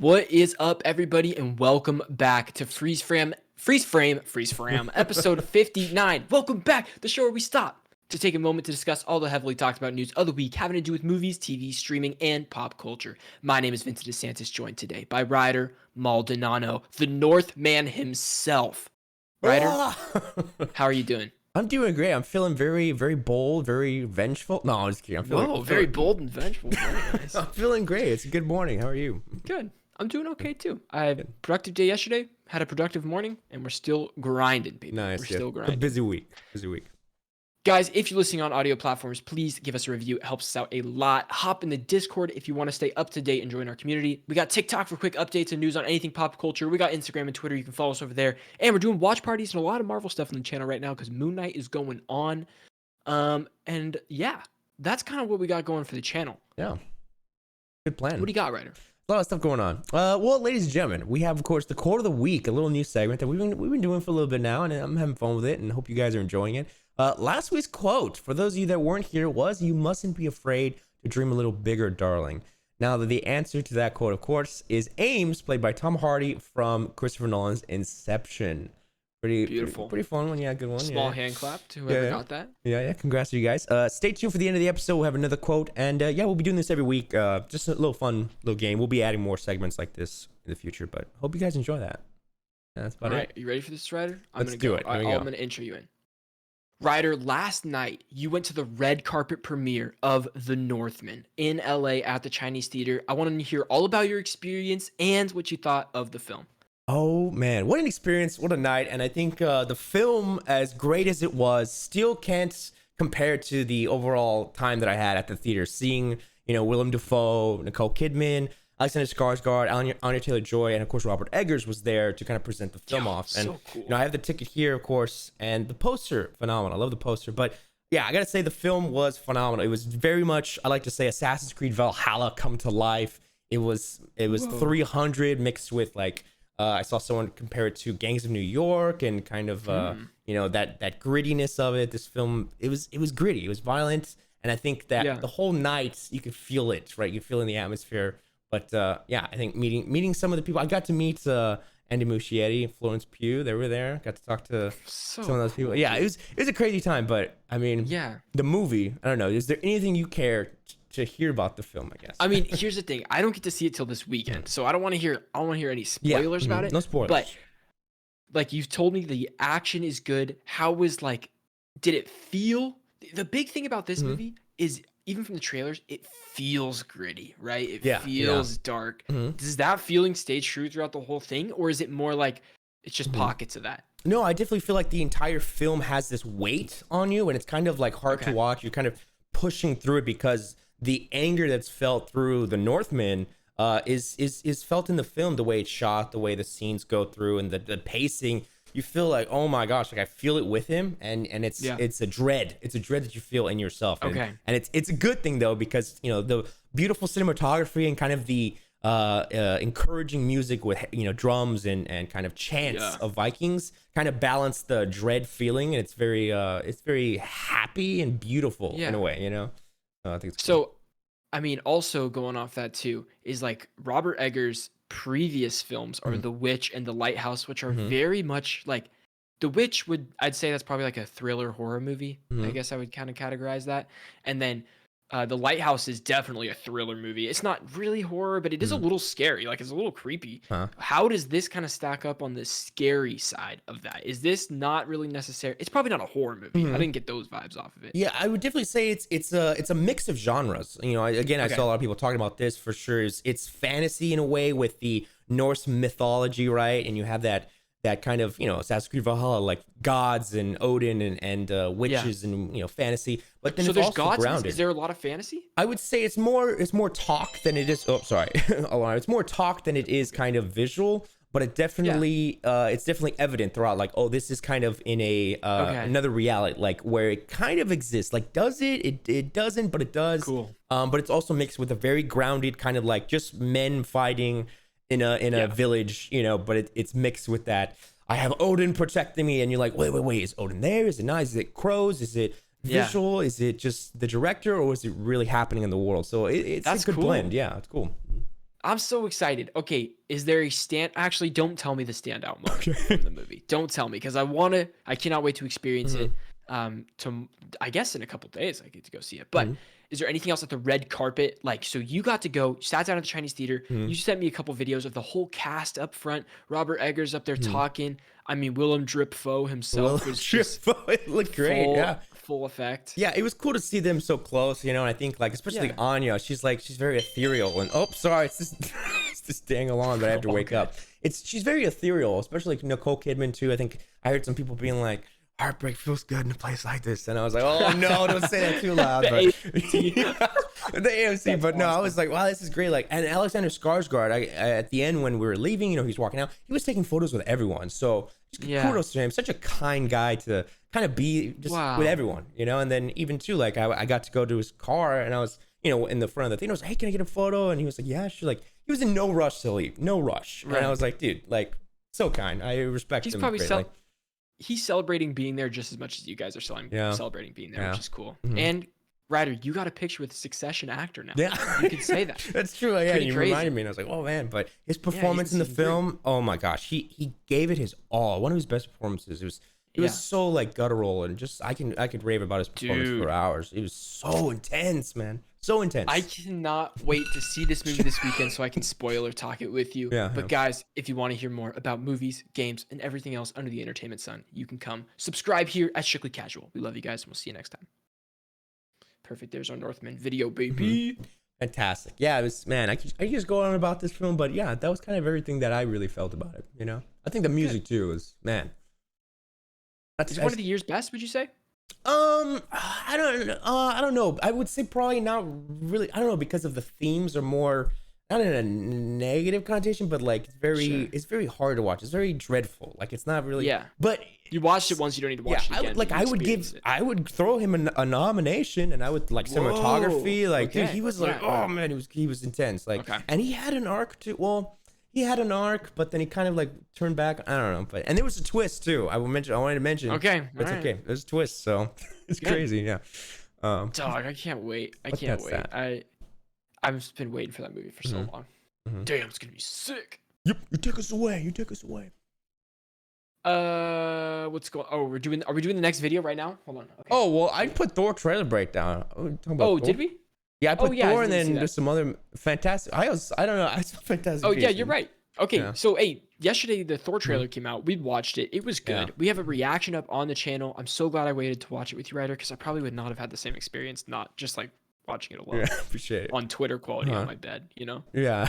What is up, everybody, and welcome back to Freeze Frame, episode 59. Welcome back, the show where we stop to take a moment to discuss all the heavily talked about news of the week having to do with movies, TV, streaming, and pop culture. My name is Vincent DeSantis, joined today by Ryder Maldonado, the Northman himself. Ryder, how are you doing? I'm doing great. I'm feeling very, very bold, very vengeful. No, I'm just kidding. Very bold and vengeful. Very nice. I'm feeling great. It's a good morning. How are you? Good. I'm doing okay too. I had a productive day yesterday, had a productive morning, and we're still grinding, baby. Nice. We're still grinding. A busy week. Busy week. Guys, if you're listening on audio platforms, please give us a review. It helps us out a lot. Hop in the Discord if you want to stay up to date and join our community. We got TikTok for quick updates and news on anything pop culture. We got Instagram and Twitter. You can follow us over there. And we're doing watch parties and a lot of Marvel stuff on the channel right now because Moon Knight is going on. And yeah, that's kind of what we got going for the channel. Yeah. Good plan. What do you got, Ryder? A lot of stuff going on. Well, ladies and gentlemen, we have, of course, the quote of the week, a little new segment that we've been doing for a little bit now, and I'm having fun with it, and hope you guys are enjoying it. Last week's quote, for those of you that weren't here, was, "You mustn't be afraid to dream a little bigger, darling." Now, the answer to that quote, of course, is Ames, played by Tom Hardy from Christopher Nolan's Inception. Beautiful. Pretty fun one. Yeah, good one. Small hand clap to whoever got that. Yeah. Congrats to you guys. Stay tuned for the end of the episode. We'll have another quote. And we'll be doing this every week. Just a little fun little game. We'll be adding more segments like this in the future. But hope you guys enjoy that. That's about it. All right. You ready for this, Ryder? Let's do it. I'm going to intro you in. Ryder, last night you went to the red carpet premiere of The Northman in LA at the Chinese Theater. I want to hear all about your experience and what you thought of the film. Oh man, what an experience, what a night. And I think the film, as great as it was, still can't compare to the overall time that I had at the theater, seeing, Willem Dafoe, Nicole Kidman, Alexander Skarsgård, Anya Taylor-Joy, and of course Robert Eggers was there to kind of present the film off. And so cool. I have the ticket here, of course, and the poster, phenomenal. I love the poster. But yeah, I gotta say the film was phenomenal. It was very much, I like to say, Assassin's Creed Valhalla come to life. It was 300 mixed with like, I saw someone compare it to Gangs of New York and kind of that grittiness of it. This film, it was gritty, it was violent, and I think that the whole night you could feel it, right? You feel in the atmosphere. But I think meeting some of the people, I got to meet Andy Muschietti and Florence Pugh. They were there. Got to talk to some of those people. Yeah, it was a crazy time. But I mean, the movie, I don't know. Is there anything you care to hear about the film? I guess. I mean, here's the thing. I don't get to see it till this weekend, so I don't want to hear any spoilers about it. No spoilers. But like you've told me, the action is good. How was did it feel? The big thing about this movie is, even from the trailers, it feels gritty, right? It feels dark. Does that feeling stay true throughout the whole thing, or is it more like it's just pockets of that? No, I definitely feel like the entire film has this weight on you, and it's kind of like hard to watch. You're kind of pushing through it because the anger that's felt through The Northman is felt in the film, the way it's shot, the way the scenes go through, and the pacing. You feel like, oh my gosh, like I feel it with him, and it's a dread. It's a dread that you feel in yourself. And it's a good thing though, because the beautiful cinematography and kind of the encouraging music with drums and kind of chants of Vikings kind of balance the dread feeling, and it's very happy and beautiful in a way. I think it's cool. So, I mean, also going off that too is like Robert Eggers' previous films are The Witch and The Lighthouse, which are very much like The Witch I'd say that's probably like a thriller horror movie. I guess I would kind of categorize that. And then The Lighthouse is definitely a thriller movie. It's not really horror, but it is a little scary. Like, it's a little creepy. How does this kind of stack up on the scary side of that? Is this not really necessary? It's probably not a horror movie. I didn't get those vibes off of it. Yeah, I would definitely say it's a mix of genres. I saw a lot of people talking about this for sure. It's fantasy in a way with the Norse mythology, right? And you have that kind of Assassin's Creed Valhalla, like gods and Odin and witches and fantasy. But then so it's also gods. grounded. Is there a lot of fantasy? I would say it's more talk than it is. Oh, sorry, it's more talk than it is kind of visual. But it definitely it's definitely evident throughout. Like, oh, this is kind of in a another reality, like where it kind of exists. Like, does it? It doesn't, but it does. Cool. But it's also mixed with a very grounded kind of like just men fighting in a village, but it's mixed with that. I have Odin protecting me, and you're like, wait, is Odin there? Is it not? Is it crows? Is it visual? Is it just the director, or is it really happening in the world? So it's a good blend. Yeah, it's cool. I'm so excited. Okay, is there a actually, don't tell me the standout moment from the movie. Don't tell me, because I cannot wait to experience it. To I guess in a couple days I get to go see it. But is there anything else at the red carpet? Like, so you got to go, sat down at the Chinese theater. You sent me a couple videos of the whole cast up front. Robert Eggers up there talking. I mean, Willem Dafoe himself was just it looked great. Yeah. Full effect. Yeah, it was cool to see them so close, you know. And I think, like, especially Anya, she's very ethereal. And sorry, it's just it's just dang along, but I have to wake up. She's very ethereal, especially like Nicole Kidman too. I think I heard some people being like, heartbreak feels good in a place like this, and I was like, oh no, don't say that too loud. The The AMC, but no, I was like, wow, this is great. Like, and Alexander Skarsgård, at the end when we were leaving, you know, he's walking out, he was taking photos with everyone. So kudos to him. Such a kind guy to kind of be just with everyone, you know. And then even too, like, I got to go to his car, and I was, you know, in the front of the thing. I was like, hey, can I get a photo? And he was like, yeah, sure. Like, he was in no rush to leave, no rush. Right. And I was like, dude, like, so kind. I respect him. He's probably he's celebrating being there just as much as you guys are celebrating being there, which is cool. And Ryder, you got a picture with a Succession actor now. Yeah, you can say that. That's true. Yeah, you reminded me, and I was like, oh man. But his performance in the film, oh my gosh, he gave it his all. One of his best performances. It was so like guttural, and just I could rave about his performance for hours. It was so intense, man. So intense. I cannot wait to see this movie this weekend so I can spoiler talk it with you. But guys, if you want to hear more about movies, games, and everything else under the entertainment sun, you can come subscribe here at Strictly Casual. We love you guys, and we'll see you next time. Perfect. There's our Northman video, baby. Fantastic. Yeah, it was, man, I could just go on about this film, but yeah, that was kind of everything that I really felt about it, you know? I think the music too was, man. Is it one of the year's best, would you say? I don't know. I would say probably not really. I don't know, because of the themes are more not in a negative connotation, but like it's very hard to watch. It's very dreadful. Like, it's not really. Yeah. But you watched it once, you don't need to watch it again. I would throw him a nomination, and I would like cinematography. Like, dude, he was like, oh man, he was intense. Like, and he had an arc too. Well, he had an arc, but then he kind of like turned back. I don't know, and there was a twist too. I wanted to mention. Okay, it's okay. There's a twist, so it's crazy. Yeah. Dog, I can't wait. I can't wait. I've been waiting for that movie for so long. Damn, it's gonna be sick. Yep, you take us away. What's going? Oh, are we doing the next video right now? Hold on. Okay. Oh well, I put Thor trailer breakdown. Oh, did we? Yeah, I put Thor, and then there's some other fantastic. I don't know. I saw fantastic. Oh yeah, you're right. Okay, so yesterday the Thor trailer came out. We watched it. It was good. We have a reaction up on the channel. I'm so glad I waited to watch it with you, Ryder, because I probably would not have had the same experience, not just like watching it alone. Yeah, appreciate it. On Twitter quality on my bed, you know? Yeah.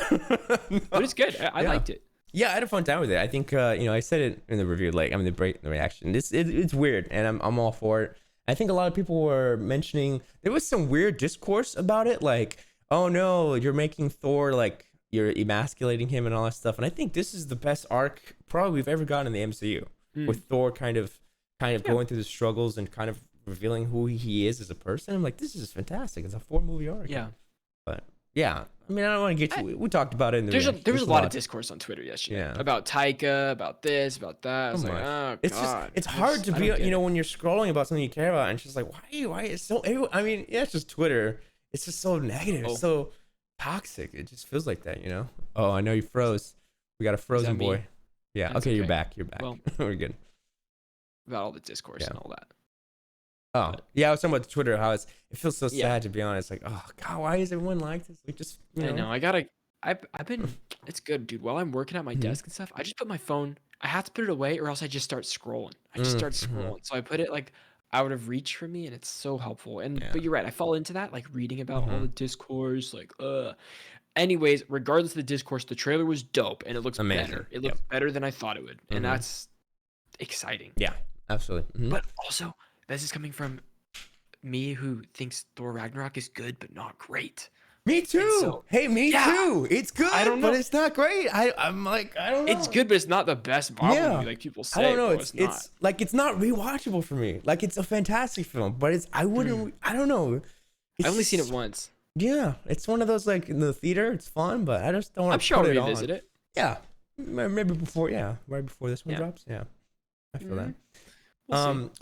But it's good. I liked it. Yeah, I had a fun time with it. I think you know, I said it in the review, like, I mean, the reaction. It's weird, and I'm all for it. I think a lot of people were mentioning there was some weird discourse about it, like, oh no, you're making Thor, like, you're emasculating him and all that stuff. And I think this is the best arc probably we've ever gotten in the MCU, with Thor kind of going through the struggles and kind of revealing who he is as a person. I'm like, this is fantastic. It's a 4-movie arc. Yeah. But yeah, I mean, I don't want to get too. We talked about it in the. There was a lot of discourse on Twitter yesterday about Taika, about this, about that. I was like, oh god. It's hard to be, you know, when you're scrolling about something you care about, and it's just like, why is so? I mean, yeah, it's just Twitter. It's just so negative. It's so toxic. It just feels like that, you know. Oh, I know you froze. We got a frozen boy. Yeah. Okay, you're back. Well, we're good. About all the discourse and all that. Oh, yeah, I was talking about Twitter, how it feels so sad, to be honest. Like, oh god, why is everyone like this? Like, just, you know. I know. I've been. It's good, dude. While I'm working at my desk and stuff, I just put my phone. I have to put it away, or else I just start scrolling. So I put it like out of reach for me, and it's so helpful. And but you're right. I fall into that, like reading about all the discourse, like Anyways, regardless of the discourse, the trailer was dope, and it looks better. It looks better than I thought it would, and that's exciting. Yeah, absolutely. But also, this is coming from me, who thinks Thor Ragnarok is good but not great. Me too. So, hey, me too. It's good, but it's not great. I'm like, I don't know. It's good, but it's not the best Marvel movie, like people say. I don't know. It's like, it's not rewatchable for me. Like, it's a fantastic film, but I wouldn't. I don't know. I've only seen it once. Yeah, it's one of those, like, in the theater, it's fun, but I just don't want to put it on. I'm sure I'll revisit it. Yeah, maybe before. Yeah, right before this one drops. Yeah, I feel that.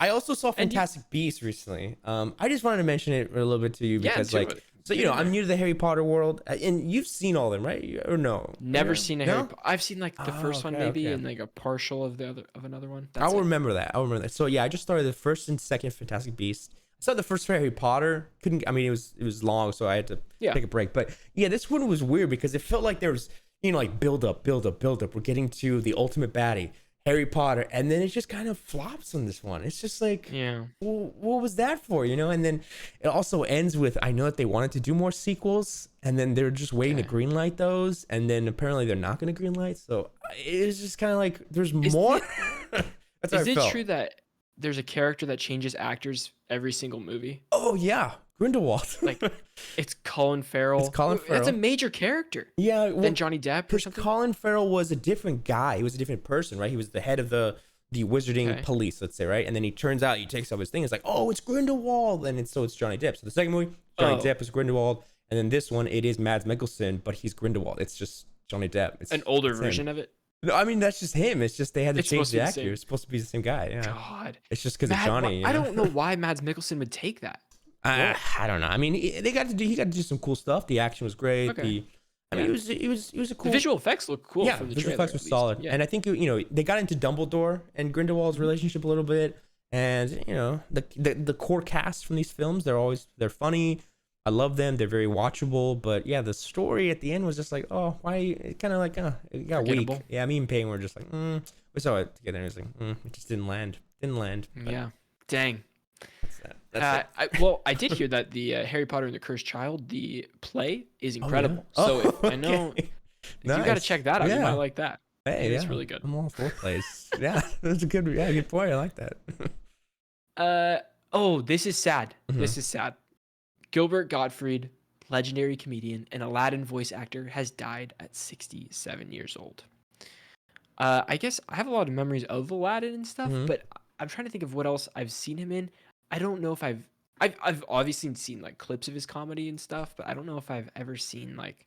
I also saw Fantastic Beasts recently. I just wanted to mention it a little bit to you because, like, So, Get in I'm there. new to the Harry Potter world, and you've seen all of them, right? Or no? Never Yeah. seen a Harry No? Potter. I've seen like the Oh, first one okay, maybe, okay. and like a partial of the other of another one. That's I'll it. remember that. I'll remember that. So yeah, I just started the first and second Fantastic Beasts. I saw the first Harry Potter. Couldn't. I mean, it was long, so I had to Yeah. take a break. But yeah, this one was weird because it felt like there was like build up, build up, build up. We're getting to the ultimate baddie, Harry Potter, and then it just kind of flops on this one. It's just like, Yeah. well, what was that for? And then it also ends with, I know that they wanted to do more sequels, and then they're just waiting to Okay. greenlight those, and then apparently they're not going to greenlight. So it's just kind of like there's Is more. it That's how I is it felt. true that there's a character that changes actors every single movie? Oh yeah, Grindelwald. Like it's Colin Farrell. It's Colin That's a Farrell. major character Yeah, well, than Johnny Depp or because something. Colin Farrell was a different guy. He was a different person, right? He was the head of the wizarding Okay. police, let's say, right? And then he turns out he takes up his thing. It's like, oh, it's Grindelwald, and so it's Johnny Depp. So the second movie, Johnny Oh. Depp is Grindelwald, and then this one, it is Mads Mikkelsen, but he's Grindelwald. It's just Johnny Depp. It's An older it's him. version of it. No, I mean that's just him. It's just they had to It's change supposed the to be the actor. same. It's supposed to be the same guy. Yeah, God. it's just because of Mad- Johnny. I don't know why Mads Mikkelsen would take that. I don't know. I mean, they got to do. He got to do some cool stuff. The action was great. Okay. I mean, Yeah. it was a The cool. visual effects look cool Yeah, from the visual trailer. effects was at least. solid, Yeah. and I think they got into Dumbledore and Grindelwald's relationship a little bit, and the core cast from these films, they're funny. I love them. They're very watchable, but yeah, the story at the end was just like, oh, why? Kind of like, it got weak. Forgettable. Yeah, me and Payne were just like, we saw it together, and it was like, it just didn't land. But Yeah. Dang. that's that. That's it. I did hear that the Harry Potter and the Cursed Child, the play, is Oh, yeah? incredible. Oh, So if, I know okay. if you got to Nice. check that out. You Yeah. might like that. Hey, It's yeah, really good. I'm all for plays. Yeah, that's a good point. I like that. Oh, this is sad. Mhm. This is sad. Gilbert Gottfried, legendary comedian and Aladdin voice actor, has died at 67 years old. I guess I have a lot of memories of Aladdin and stuff, Mhm. but I'm trying to think of what else I've seen him in. I don't know if I've obviously seen like clips of his comedy and stuff, but I don't know if I've ever seen like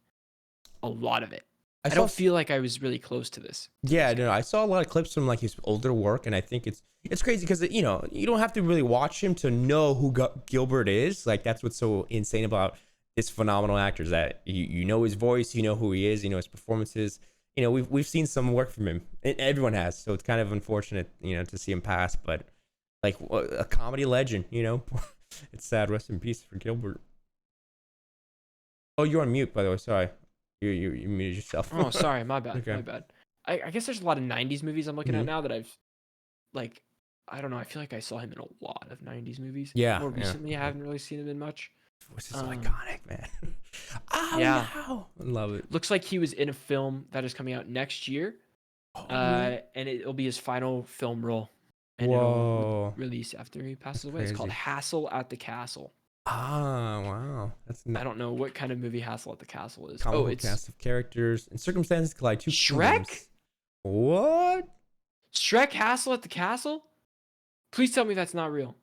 a lot of it. I saw don't feel like I was really close to this. Yeah, no, I saw a lot of clips from like his older work, and I think it's crazy because you don't have to really watch him to know who Gilbert is. Like that's what's so insane about this phenomenal actor is that you know his voice, you know who he is, you know his performances. We've seen some work from him, and everyone has. So it's kind of unfortunate, to see him pass, but like a comedy legend, it's sad. Rest in peace for Gilbert. Oh, you're on mute, by the way. Sorry, you muted yourself. Oh, sorry, my bad. Okay. My bad. I guess there's a lot of 90s movies I'm looking Mhm. at now that I've like I don't know, I feel like I saw him in a lot of 90s movies. Yeah, More yeah. recently I haven't really seen him in much. Voice is Um, iconic, man. Oh, yeah. no. I love it. Looks like he was in a film that is coming out next year. Oh, really? And it'll be his final film role. And Whoa. it'll release after he passes That's away. It's called crazy. Hassle at the Castle. Ah, wow. That's I don't know what kind of movie Hassle at the Castle is. comical It's cast of characters and circumstances collide two Shrek? kingdoms. What? Shrek Hassle at the Castle? Please tell me that's not real.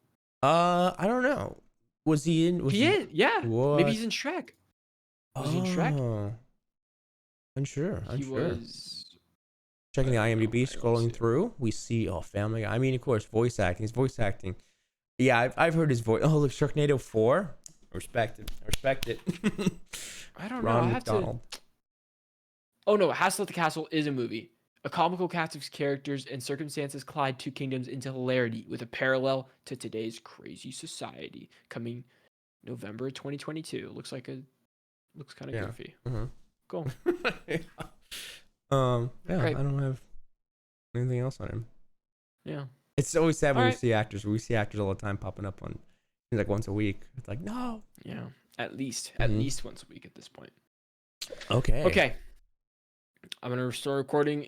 I don't know. Was he in? He is, yeah. What? Maybe he's in Shrek. Was he in Shrek? Oh. Unsure. He Unsure. was. Checking the I don't know. IMDb, Okay, let's scrolling see. through, we see Family Guy. I mean, of course, voice acting. He's voice acting. Yeah, I've heard his voice. Oh, look, Sharknado 4. Respect it. Respect it. I don't know. Ron I have McDonald. to. Oh no, Hassle at the Castle is a movie. A comical cast of characters and circumstances collide two kingdoms into hilarity with a parallel to today's crazy society. Coming November 2022. Looks kind of Yeah. goofy. Mhm. Cool. Yeah, Great. I don't have anything else on him. Yeah. It's always sad when we Alright. see actors. We see actors all the time popping up on, like once a week. It's like, no. Yeah. At least Mhm. once a week at this point. Okay. Okay. I'm gonna start recording.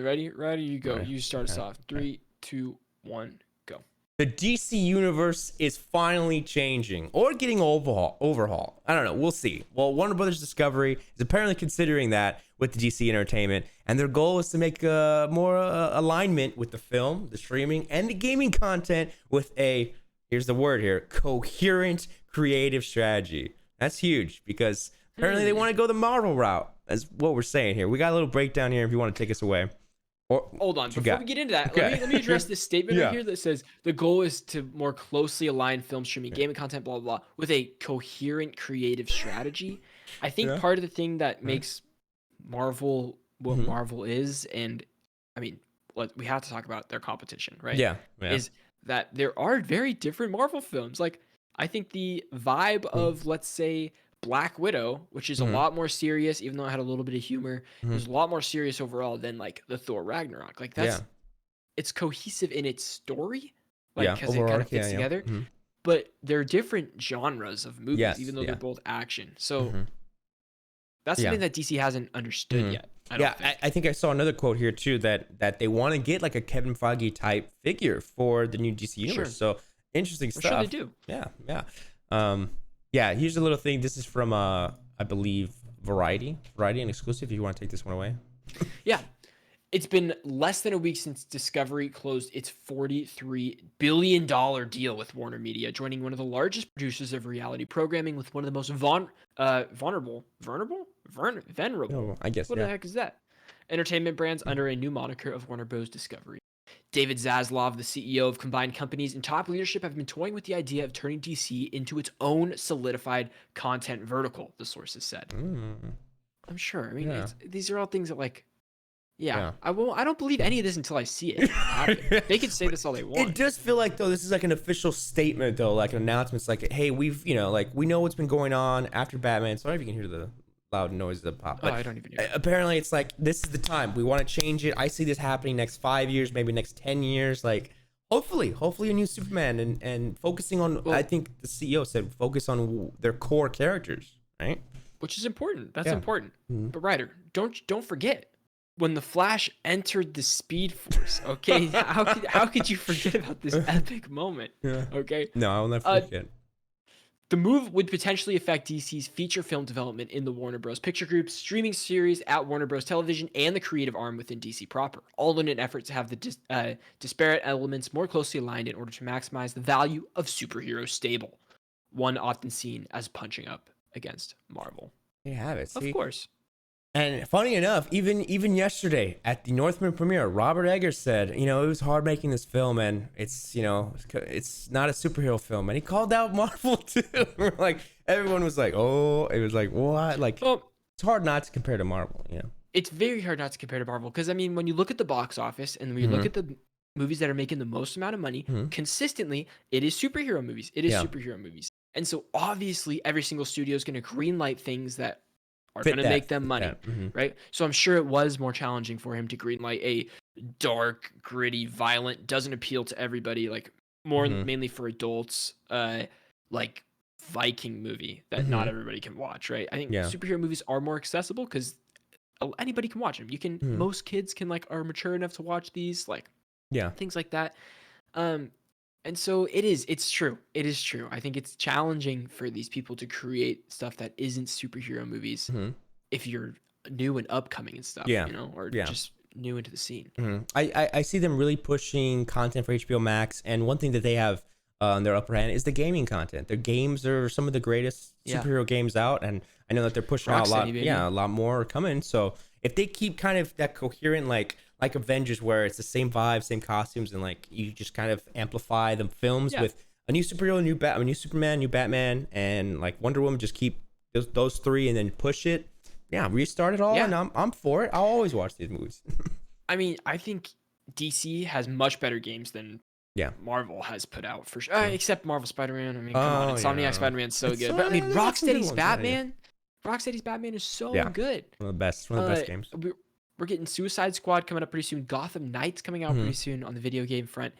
Ready? Ready? You go. Okay, You start us okay, off. 3, 2, 1, go. The DC universe is finally changing or getting overhaul. I don't know. We'll see. Well, Warner Brothers Discovery is apparently considering that with the DC Entertainment, and their goal is to make more alignment with the film, the streaming, and the gaming content with a, here's the word here, coherent creative strategy. That's huge because apparently they want to go the Marvel route. That's what we're saying here. We got a little breakdown here if you want to take us away. Or Hold on, what you before got? we get into that, Okay. let me address this statement right Yeah. here that says the goal is to more closely align film streaming, Yeah. gaming content, blah blah blah, with a coherent creative strategy. I think Yeah. part of the thing that Right. makes Marvel what Mm-hmm. Marvel is, and I mean, we have to talk about their competition, right? Yeah. Yeah. Is that there are very different Marvel films. Like, I think the vibe of, let's say, Black Widow, which is a Mm-hmm. lot more serious, even though it had a little bit of humor, it Mm-hmm. was a lot more serious overall than like the Thor Ragnarok. Like, Yeah. it's cohesive in its story, like, Yeah. because it kind Overall, of yeah. fits Yeah. together. Mm-hmm. But they're different genres of movies, Yes. even though they're Yeah. both action. So Mm-hmm. that's Yeah. something that DC hasn't understood Mm-hmm. yet, I Yeah, don't think. I think I saw another quote here too that they want to get like a Kevin Feige type figure for the new DC universe. Sure. So interesting I'm sure they stuff. do. Yeah, yeah. Yeah. Here's a little thing. This is from I believe Variety and exclusive. If you want to take this one away. Yeah. It's been less than a week since Discovery closed its $43 billion deal with Warner Media, joining one of the largest producers of reality programming with one of the most venerable, Oh, I guess what the yeah. heck is that? Entertainment brands under a new moniker of Warner Bros. Discovery. David Zaslav, the CEO of combined companies, and top leadership have been toying with the idea of turning DC into its own solidified content vertical, the sources said. Mm, I'm sure. I mean, yeah. these are all things that, like, yeah, Yeah. I don't believe any of this until I see it happen. They can say this all they It want. does feel like though this is like an official statement though, like an announcement. It's like, hey, we've like we know what's been going on after Batman. Sorry if you can hear the loud noise of the pop. Oh, But I don't even hear it. apparently it's like this is the time. We want to change it. I see this happening next 5 years, maybe next 10 years. Like hopefully a new Superman and focusing on Well, I think the CEO said focus on their core characters, right? which is important. That's Yeah. important. Mhm. But Ryder, don't forget when the Flash entered the Speed Force. Okay, how could you forget about this epic moment? Yeah. Okay, No, I will never forget. the move would potentially affect DC's feature film development in the Warner Bros. Picture Group, streaming series at Warner Bros. Television, and the creative arm within DC proper, all in an effort to have the disparate elements more closely aligned in order to maximize the value of superhero stable, one often seen as punching up against Marvel. You have it. See? Of course. And funny enough, even yesterday at the Northman premiere, Robert Eggers said, it was hard making this film, and it's it's not a superhero film, and he called out Marvel too. Like everyone was like, oh, it was like what? Like Well, it's hard not to compare to Marvel, it's very hard not to compare to Marvel because, I mean, when you look at the box office and when you look at the movies that are making the most amount of money, consistently, it is superhero movies. It is Yeah. superhero movies. And so obviously every single studio is going to greenlight things that are Fit going to that, make them fit money, that. Mhm. right? So I'm sure it was more challenging for him to greenlight a dark, gritty, violent, doesn't appeal to everybody, like mainly for adults, like Viking movie that not everybody can watch, right? I think Yeah. superhero movies are more accessible because anybody can watch them. You can, most kids can are mature enough to watch these, like Yeah. things like that. And so it's true. It is true. I think it's challenging for these people to create stuff that isn't superhero movies if you're new and upcoming and stuff, Yeah. or Yeah. just new into the scene. I see them really pushing content for HBO Max, and one thing that they have on their upper hand is the gaming content. Their games are some of the greatest Yeah. superhero games out, and I know that they're pushing out a lot. Rocksteady, baby. Yeah, a lot more are coming. So if they keep kind of that coherent, like Avengers, where it's the same vibe, same costumes, and like you just kind of amplify the films Yeah. with a new superhero, a new Superman, new Batman, and like Wonder Woman, just keep those three and then push it. Yeah, restart it all, Yeah. and I'm for it. I'll always watch these movies. I mean, I think DC has much better games than Yeah. Marvel has put out for sure. Except Marvel Spider-Man. I mean, come Oh, on, Insomniac yeah. Spider-Man's so It's good. so- But I mean, there's some good Rocksteady's ones, yeah, yeah. Batman. Rocksteady's Batman is so Yeah. good. One of the best games. We're getting Suicide Squad coming up pretty soon. Gotham Knights coming out pretty soon on the video game front.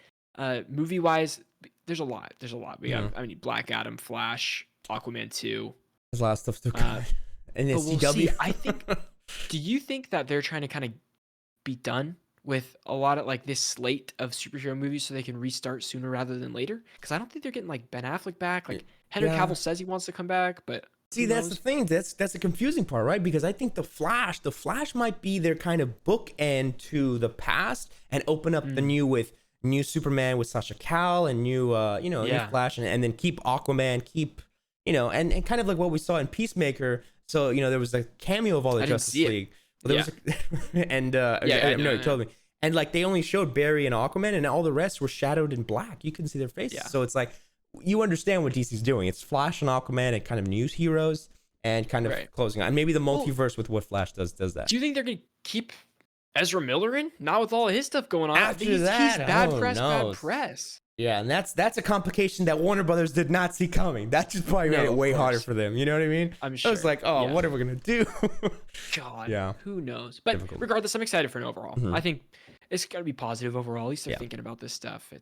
Movie wise, there's a lot. We got, I mean, Black Adam, Flash, Aquaman 2. There's a lot of stuff to come. And But it's we'll CW. see. I think. Do you think that they're trying to kind of be done with a lot of like this slate of superhero movies so they can restart sooner rather than later? Because I don't think they're getting like Ben Affleck back. Like Henry Yeah. Cavill says he wants to come back, but See, who that's the knows? thing. That's the confusing part, right? Because I think the Flash might be their kind of bookend to the past and open up the new Superman with Sasha Cal and new new Flash, and then keep Aquaman, and kind of like what we saw in Peacemaker. So there was a cameo of all the I didn't Justice see it. League. Well, there was and I no, know, you told me. And like they only showed Barry and Aquaman, and all the rest were shadowed in black. You couldn't see their faces. Yeah. So it's like you understand what DC's doing. It's Flash and Aquaman and kind of new heroes and kind of closing on. And maybe the multiverse with what Flash does that. Do you think they're gonna keep Ezra Miller in? Not with all his stuff going on. After he's bad press, knows? bad press. Yeah, and that's a complication that Warner Brothers did not see coming. That just probably made it way harder for them. You know what I mean? I'm sure. I was like, oh, what are we gonna do? God, yeah. Who knows? But regardless, I'm excited for an overhaul. I think it's gonna be positive overall. At least they're thinking about this stuff.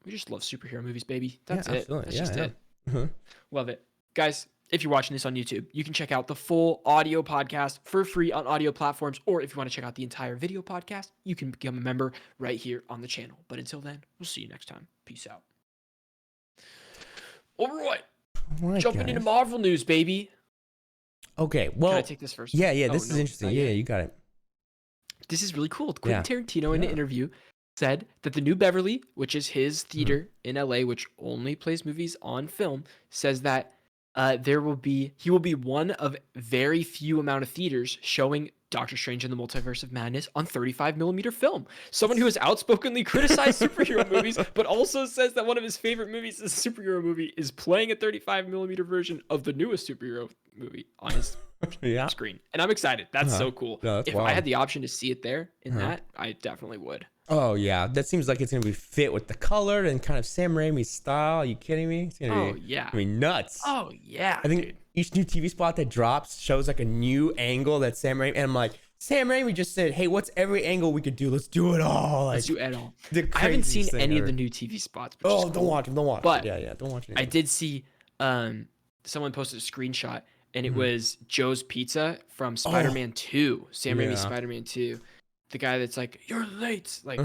We just love superhero movies, baby. That's it. That's just it. Love it, guys. If you're watching this on YouTube, you can check out the full audio podcast for free on audio platforms, or if you want to check out the entire video podcast, you can become a member right here on the channel. But until then, we'll see you next time. Peace out. All right. Jumping into Marvel news, baby. Okay, well, can I take this first? Yeah, this is interesting. Yeah, you got it. This is really cool. Quentin Tarantino in an interview said that the New Beverly, which is his theater in LA, which only plays movies on film, says that he will be one of very few amount of theaters showing Doctor Strange in the Multiverse of Madness on 35mm film. Someone who has outspokenly criticized superhero movies, but also says that one of his favorite movies is a superhero movie, is playing a 35mm version of the newest superhero movie on his screen. And I'm excited. That's so cool. No, that's if wild. I had the option to see it there in that, I definitely would. Oh yeah, that seems like it's gonna be fit with the color and kind of Sam Raimi's style. Are you kidding me? It's gonna be nuts. Oh yeah. I think each new TV spot that drops shows like a new angle that Sam Raimi, and I'm like, Sam Raimi just said, "Hey, what's every angle we could do? Let's do it all." Like, let's do it all. I haven't seen any of the new TV spots. Oh, don't watch them. Don't watch. But don't watch it. I did see someone posted a screenshot, and it was Joe's Pizza from Spider-Man 2, Sam Raimi's Spider-Man 2. The guy that's like, "You're late," like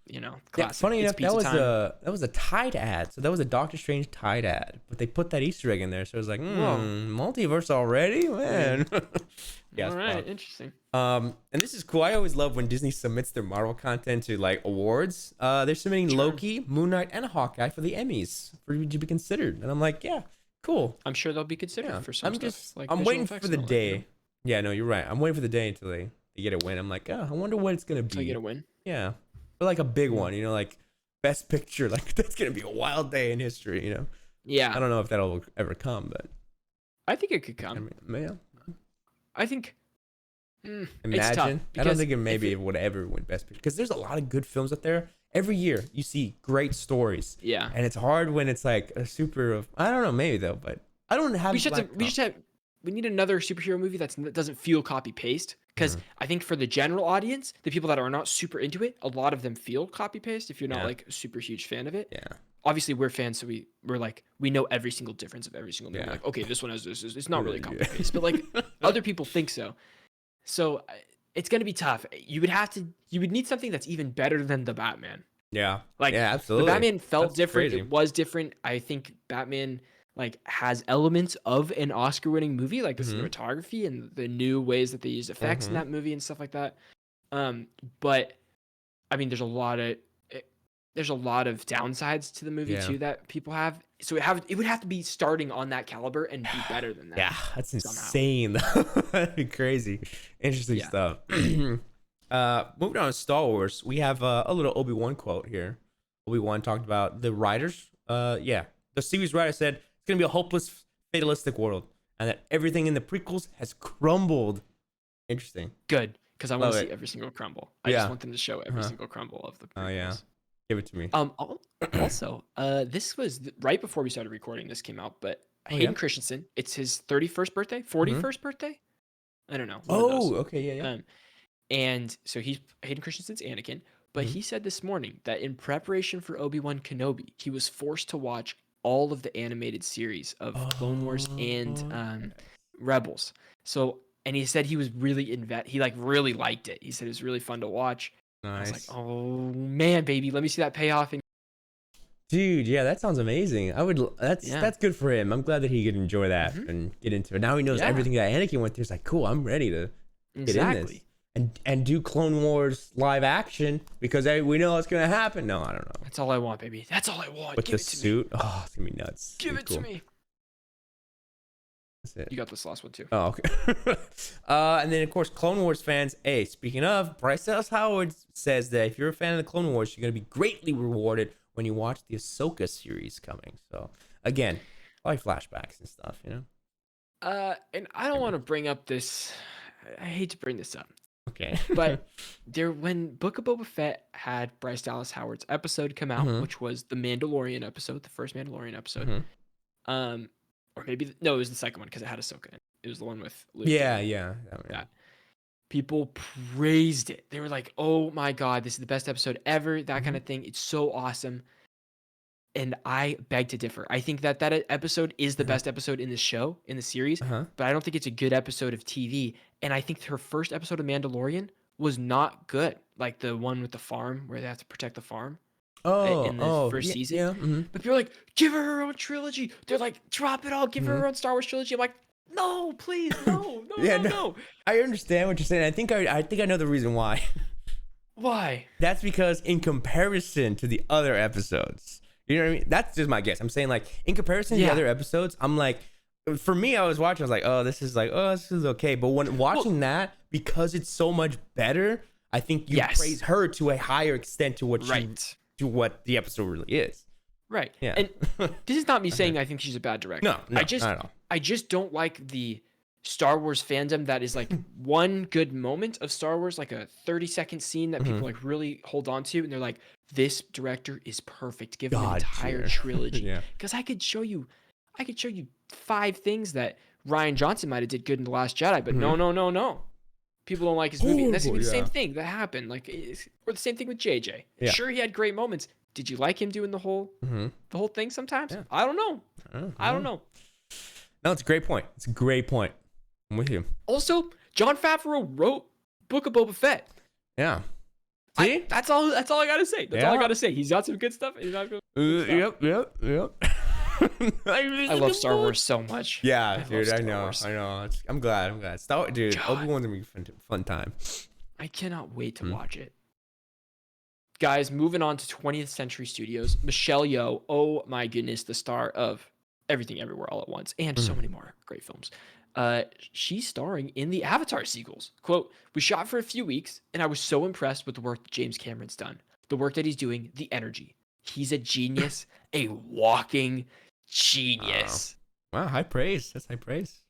you know. Classic. Funny enough, that was a Tide ad. So that was a Doctor Strange Tide ad, but they put that Easter egg in there. So it was like, multiverse already, man. All right, interesting. And this is cool. I always love when Disney submits their Marvel content to like awards. They're submitting Loki, Moon Knight, and Hawkeye for the Emmys for you to be considered. And I'm like, yeah, cool. I'm sure they'll be considered for some stuff. I'm waiting for the day. Yeah, no, you're right. I'm waiting for the day until they get a win. I'm like, I wonder what it's gonna be. Until you get a win. Yeah, but like a big one, you know, like Best Picture. Like that's gonna be a wild day in history, you know. Yeah. I don't know if that'll ever come, but I think it could come. I think. Imagine. It's tough I don't think it would ever win Best Picture because there's a lot of good films out there. Every year you see great stories. Yeah. And it's hard when it's like a I don't know, maybe though, but I don't have. We need another superhero movie that doesn't feel copy paste, because I think for the general audience, the people that are not super into it, a lot of them feel copy paste. If you're not like a super huge fan of it, obviously we're fans, so we're like, we know every single difference of every single movie. Like, okay, this one has this. It's not really copy paste, but like other people think so. So it's gonna be tough. You would need something that's even better than the Batman. Yeah. Like absolutely. The Batman felt different. Crazy. It was different. I think Batman like has elements of an Oscar-winning movie, like the cinematography and the new ways that they use effects in that movie and stuff like that. But I mean, there's a lot of downsides to the movie too that people have. So it would have to be starting on that caliber and be better than that. Yeah, that's insane. That'd be crazy. Interesting stuff. Moving on to Star Wars, we have a little Obi-Wan quote here. Obi-Wan talked about the writers. The series writer said, it's going to be a hopeless, fatalistic world, and that everything in the prequels has crumbled. Interesting. Good, because I want to see every single crumble. I just want them to show every single crumble of the prequels. Oh, yeah. Give it to me. Also, this was right before we started recording. This came out, but Hayden Christensen, it's his 31st birthday, 41st birthday? I don't know. Okay, yeah. And so Hayden Christensen's Anakin, but he said this morning that in preparation for Obi-Wan Kenobi, he was forced to watch all of the animated series of Clone Wars and Rebels. So, and he said he was really he like really liked it. He said it was really fun to watch. Nice. I was like, oh man, baby, let me see that payoff. Dude, yeah, that sounds amazing. That's good for him. I'm glad that he could enjoy that and get into it. Now he knows everything that Anakin went through. It's like, cool, I'm ready to get in this. And do Clone Wars live action because we know what's gonna happen. No, I don't know. That's all I want, baby. That's all I want. With the suit, oh, it's gonna be nuts. Give it to me. That's it. You got this last one too. Oh, okay. And then of course, Clone Wars fans. Hey, speaking of, Bryce Dallas Howard says that if you're a fan of the Clone Wars, you're gonna be greatly rewarded when you watch the Ahsoka series coming. So again, probably flashbacks and stuff, you know. And I don't want to bring up this. I hate to bring this up, Okay. but when Book of Boba Fett had Bryce Dallas Howard's episode come out, which was the Mandalorian episode, the first Mandalorian episode, or maybe no, it was the second one because it had Ahsoka in it. It was the one with Luke. Yeah. That people praised it. They were like, "Oh my god, this is the best episode ever!" That kind of thing. It's so awesome. And I beg to differ. I think that episode is the best episode in the show, in the series, but I don't think it's a good episode of TV. And I think her first episode of Mandalorian was not good, like the one with the farm where they have to protect the farm in the first season. Yeah. But people are like, give her own trilogy. They're like, drop it all, give her own Star Wars trilogy. I'm like, no, please, no. I understand what you're saying. I think I know the reason why. Why? That's because in comparison to the other episodes. You know what I mean? That's just my guess. I'm saying, like, in comparison to the other episodes, I'm like, for me, I was like, oh, this is okay. But when watching that, because it's so much better, I think you praise her to a higher extent to what to what the episode really is. Right. Yeah. And this is not me saying I think she's a bad director. No, not at all. I just don't like the Star Wars fandom that is like one good moment of Star Wars, like a 30-second scene that people like really hold on to, and they're like, this director is perfect. Give him an entire trilogy. Because I could show you 5 things that Rian Johnson might have did good in The Last Jedi, but no. People don't like his movie. And that's gonna be the same thing that happened. Like, or the same thing with JJ. Yeah. Sure, he had great moments. Did you like him doing the whole thing sometimes? Yeah. I don't know. I don't know. No, it's a great point. I'm with you. Also, Jon Favreau wrote Book of Boba Fett. Yeah. See? That's all I gotta say. That's all I gotta say. He's got some good stuff. He's not good stuff. Yep. I love Star Wars so much. Yeah, dude. I know. I'm glad. Dude, Obi-Wan's gonna be a fun time. I cannot wait to watch it. Guys, moving on to 20th Century Studios. Michelle Yeoh, oh my goodness, the star of Everything Everywhere All at Once and so many more great films. She's starring in the Avatar sequels. Quote, we shot for a few weeks, and I was so impressed with the work that James Cameron's done. The work that he's doing, the energy. He's a genius, a walking genius. Wow, high praise. That's high praise.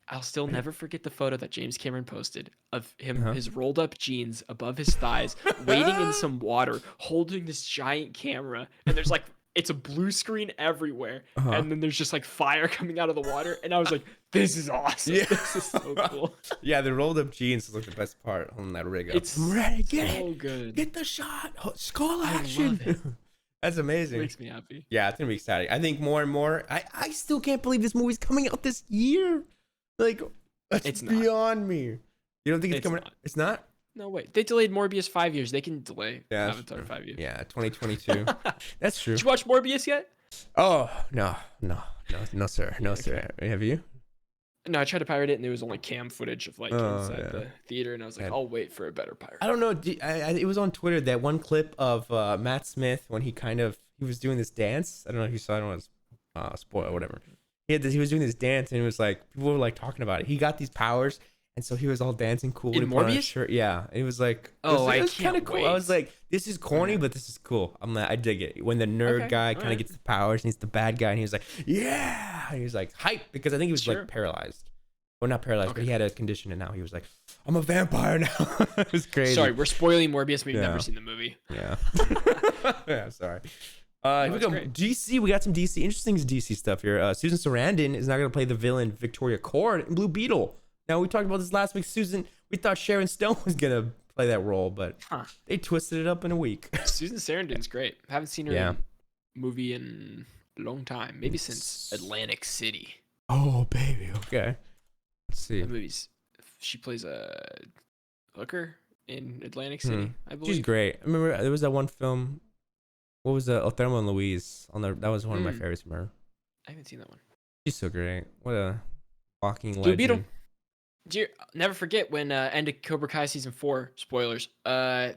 I'll still never forget the photo that James Cameron posted of him, his rolled up jeans above his thighs, wading in some water, holding this giant camera, and there's like, it's a blue screen everywhere, and then there's just like fire coming out of the water, and I was like, this is awesome. Yeah. This is so cool. Yeah, the rolled up jeans is like the best part on that rig. It's ready. Good. Get the shot. Skull action. I love it. That's amazing. It makes me happy. Yeah, it's gonna be exciting. I think more and more. I still can't believe this movie's coming out this year. Like, it's beyond me. You don't think it's coming? It's not. No way. They delayed Morbius 5 years. They can delay Avatar 5 years. Yeah, 2022. That's true. Did you watch Morbius yet? Oh no, sir. Have you? No, I tried to pirate it, and there was only cam footage of like inside the theater, and I was like, I'll wait for a better pirate. I don't know. It was on Twitter, that one clip of Matt Smith when he was doing this dance. I don't know if you saw it. I don't want to spoil or whatever. He was doing this dance, and it was like people were like talking about it. He got these powers. And so he was all dancing cool. In Morbius? Shirt. Yeah. It was like, it was kind of cool. Wait. I was like, this is corny, but this is cool. I'm like, I dig it. When the nerd guy kind of gets the powers and he's the bad guy, and he was like, yeah. And he was like, hype, because I think he was like paralyzed. Well, not paralyzed, but he had a condition, and now he was like, I'm a vampire now. It was crazy. Sorry, we're spoiling Morbius. We've never seen the movie. Yeah. Yeah, sorry. Here we go. DC, we got some DC, interesting DC stuff here. Susan Sarandon is now going to play the villain Victoria Cord in Blue Beetle. Now, we talked about this last week. Susan, we thought Sharon Stone was going to play that role, but they twisted it up in a week. Susan Sarandon's great. I haven't seen her in a movie in a long time. Maybe since Atlantic City. Oh, baby. Okay. Let's see. That movie's, she plays a hooker in Atlantic City, I believe. She's great. I remember there was that one film. What was the Othello and Louise? That was one of my favorites from her. I haven't seen that one. She's so great. What a walking legend. Blue Beetle. Never forget when end of Cobra Kai season 4, spoilers, the